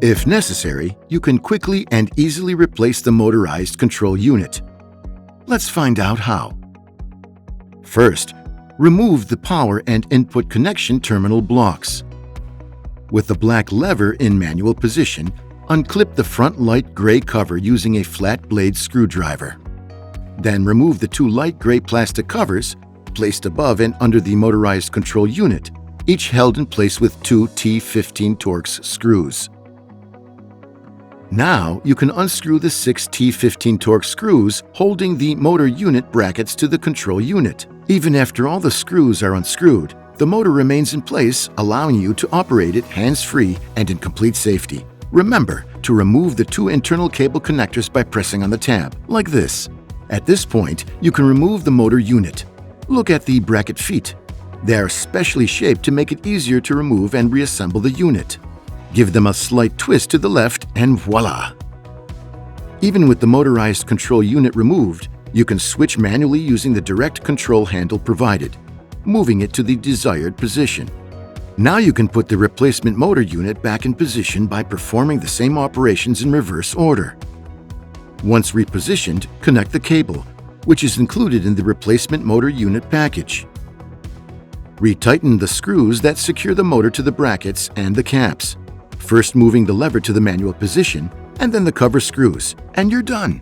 If necessary, you can quickly and easily replace the motorized control unit. Let's find out how. First, remove the power and input connection terminal blocks. With the black lever in manual position, unclip the front light gray cover using a flat blade screwdriver. Then remove the two light gray plastic covers placed above and under the motorized control unit, each held in place with two T15 Torx screws. Now you can unscrew the 6 T15 Torx screws holding the motor unit brackets to the control unit. Even after all the screws are unscrewed, the motor remains in place, allowing you to operate it hands-free and in complete safety. Remember to remove the two internal cable connectors by pressing on the tab, like this. At this point, you can remove the motor unit. Look at the bracket feet. They are specially shaped to make it easier to remove and reassemble the unit. Give them a slight twist to the left and voila! Even with the motorized control unit removed, you can switch manually using the direct control handle provided, moving it to the desired position. Now you can put the replacement motor unit back in position by performing the same operations in reverse order. Once repositioned, connect the cable, which is included in the replacement motor unit package. Retighten the screws that secure the motor to the brackets and the caps, first moving the lever to the manual position and then the cover screws, and you're done.